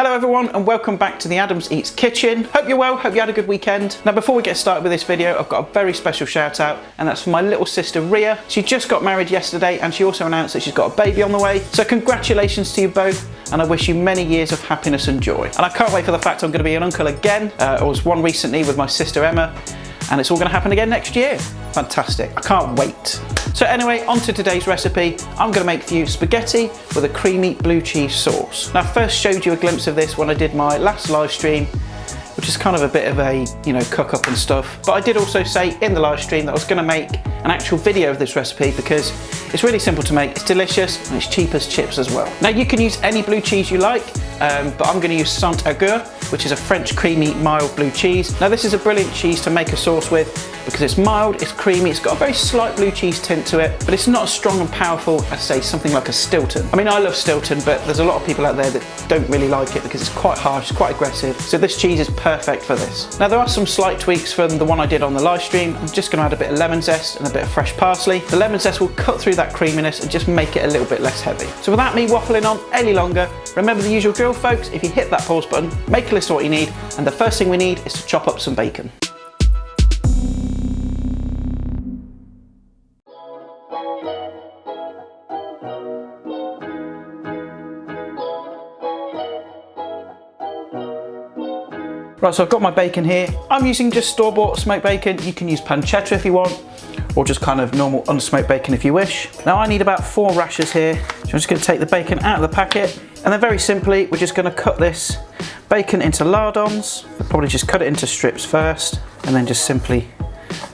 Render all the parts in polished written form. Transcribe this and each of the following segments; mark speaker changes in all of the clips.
Speaker 1: Hello everyone and welcome back to the Adams Eats Kitchen. Hope you're well, hope you had a good weekend. Now before we get started with this video, I've got a very special shout out, and that's for my little sister Ria. She just got married yesterday and she also announced that she's got a baby on the way. So congratulations to you both, and I wish you many years of happiness and joy. And I can't wait for the fact I'm going to be an uncle again. I was one recently with my sister Emma, and it's all going to happen again next year. Fantastic, I can't wait. So anyway, on to today's recipe. I'm going to make for you spaghetti with a creamy blue cheese sauce. Now I first showed you a glimpse of this when I did my last live stream, which is kind of a bit of a, cook up and stuff. But I did also say in the live stream that I was going to make an actual video of this recipe because it's really simple to make, it's delicious, and it's cheap as chips as well. Now you can use any blue cheese you like, but I'm going to use agur, which is a French creamy mild blue cheese. Now this is a brilliant cheese to make a sauce with because it's mild, it's creamy, it's got a very slight blue cheese tint to it, but it's not as strong and powerful as say something like a Stilton. I mean, I love Stilton, but there's a lot of people out there that don't really like it because it's quite harsh, it's quite aggressive. So this cheese is perfect for this. Now there are some slight tweaks from the one I did on the live stream. I'm just going to add a bit of lemon zest and a bit of fresh parsley. The lemon zest will cut through that creaminess and just make it a little bit less heavy. So without me waffling on any longer, remember the usual drill folks. If you hit that pause button, make a list of what you need, and the first thing we need is to chop up some bacon. Right, so I've got my bacon here. I'm using just store-bought smoked bacon. You can use pancetta if you want, or just kind of normal unsmoked bacon if you wish. Now I need about 4 rashers here. So I'm just going to take the bacon out of the packet, and then very simply, we're just going to cut this bacon into lardons. We'll probably just cut it into strips first, and then just simply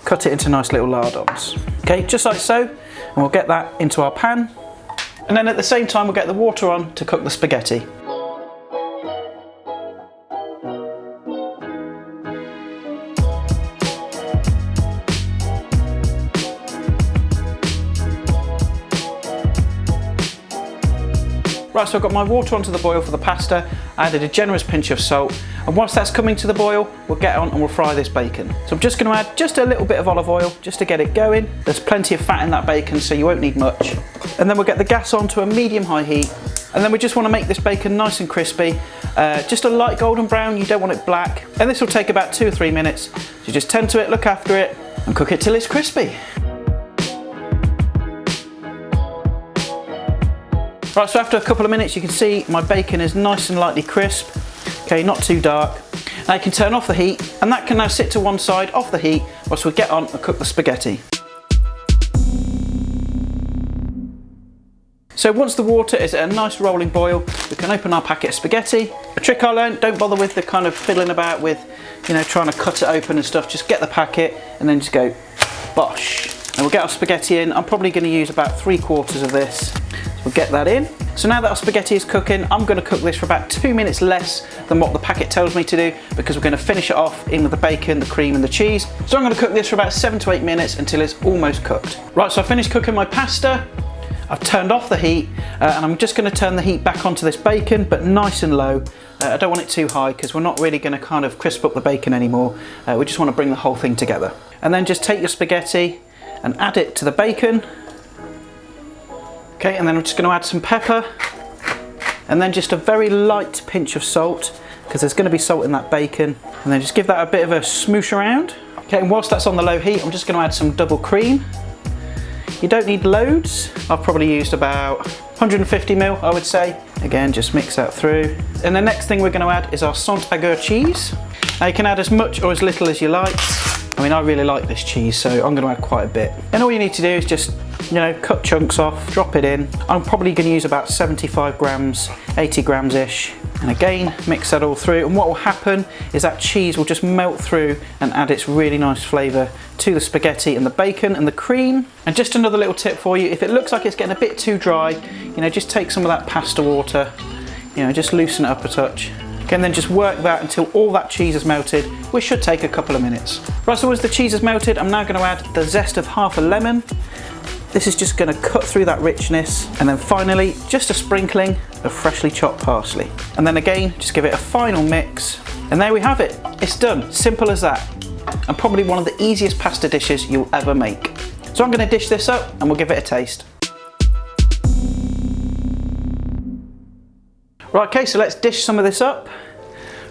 Speaker 1: cut it into nice little lardons. Okay, just like so, and we'll get that into our pan. And then at the same time, we'll get the water on to cook the spaghetti. Right, so I've got my water onto the boil for the pasta. I added a generous pinch of salt, and whilst that's coming to the boil, we'll get on and we'll fry this bacon. So I'm just going to add just a little bit of olive oil just to get it going. There's plenty of fat in that bacon, so you won't need much. And then we'll get the gas on to a medium-high heat, and then we just want to make this bacon nice and crispy. Just a light golden brown, you don't want it black. And this will take about 2 or 3 minutes. So just tend to it, look after it, and cook it till it's crispy. Right, so after a couple of minutes you can see my bacon is nice and lightly crisp. Okay, not too dark. Now you can turn off the heat, and that can now sit to one side off the heat whilst we get on and cook the spaghetti. So once the water is at a nice rolling boil, we can open our packet of spaghetti. A trick I learned, don't bother with the kind of fiddling about with, trying to cut it open and stuff. Just get the packet and then just go bosh. And we'll get our spaghetti in. I'm probably going to use about 3/4 of this. We'll get that in. So now that our spaghetti is cooking, I'm going to cook this for about 2 minutes less than what the packet tells me to do, because we're going to finish it off in with the bacon, the cream and the cheese. So I'm going to cook this for about 7 to 8 minutes until it's almost cooked. Right, so I finished cooking my pasta. I've turned off the heat, and I'm just going to turn the heat back onto this bacon, but nice and low. I don't want it too high because we're not really going to kind of crisp up the bacon anymore. We just want to bring the whole thing together. And then just take your spaghetti and add it to the bacon. Okay, and then I'm just going to add some pepper, and then just a very light pinch of salt, because there's going to be salt in that bacon, and then just give that a bit of a smoosh around. Okay, and whilst that's on the low heat, I'm just going to add some double cream. You don't need loads. I've probably used about 150ml, I would say. Again, just mix that through. And the next thing we're going to add is our agur cheese. Now you can add as much or as little as you like. I mean, I really like this cheese, so I'm going to add quite a bit. And all you need to do is just, cut chunks off, drop it in. I'm probably going to use about 75 grams, 80 grams-ish. And again, mix that all through. And what will happen is that cheese will just melt through and add its really nice flavour to the spaghetti and the bacon and the cream. And just another little tip for you, if it looks like it's getting a bit too dry, just take some of that pasta water, just loosen it up a touch. Okay, and then just work that until all that cheese is melted, which should take a couple of minutes. Right, so as the cheese is melted, I'm now going to add the zest of half a lemon. This is just going to cut through that richness, and then finally just a sprinkling of freshly chopped parsley. And then again, just give it a final mix, and there we have it. It's done, simple as that, and probably one of the easiest pasta dishes you'll ever make. So I'm going to dish this up and we'll give it a taste. Right, okay, so let's dish some of this up.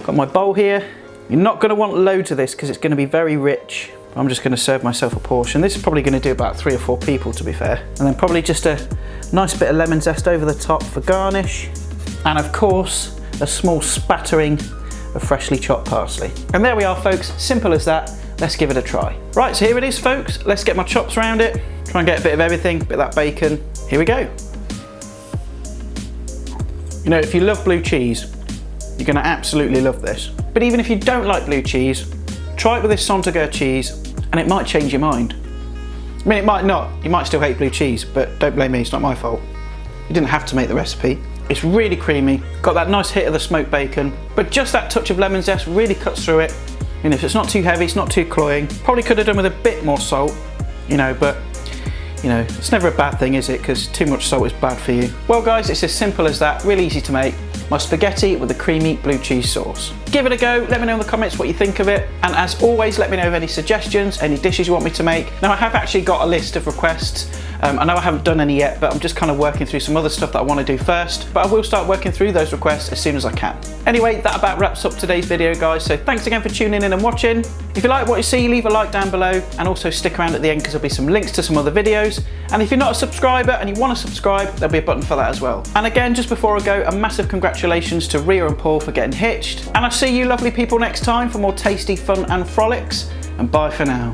Speaker 1: Got my bowl here. You're not going to want loads of this because it's going to be very rich. I'm just going to serve myself a portion. This is probably going to do about 3 or 4 people, to be fair. And then probably just a nice bit of lemon zest over the top for garnish. And of course, a small spattering of freshly chopped parsley. And there we are, folks, simple as that. Let's give it a try. Right, so here it is, folks. Let's get my chops around it. Try and get a bit of everything, a bit of that bacon. Here we go. You know, if you love blue cheese, you're gonna absolutely love this. But even if you don't like blue cheese, try it with this Sontager cheese and it might change your mind. I mean, it might not. You might still hate blue cheese, but don't blame me, it's not my fault. You didn't have to make the recipe. It's really creamy, got that nice hit of the smoked bacon, but just that touch of lemon zest really cuts through it. And if it's not too heavy, it's not too cloying. Probably could have done with a bit more salt, you know, but you know, it's never a bad thing, is it? Because too much salt is bad for you. Well guys, it's as simple as that, really easy to make. My spaghetti with a creamy blue cheese sauce. Give it a go, let me know in the comments what you think of it. And as always, let me know of any suggestions, any dishes you want me to make. Now I have actually got a list of requests. I know I haven't done any yet, but I'm just kind of working through some other stuff that I want to do first. But I will start working through those requests as soon as I can. Anyway, that about wraps up today's video, guys. So thanks again for tuning in and watching. If you like what you see, leave a like down below and also stick around at the end because there'll be some links to some other videos. And if you're not a subscriber and you want to subscribe, there'll be a button for that as well. And again, just before I go, a massive congratulations to Rhea and Paul for getting hitched. And I'll see you lovely people next time for more tasty fun and frolics. And bye for now.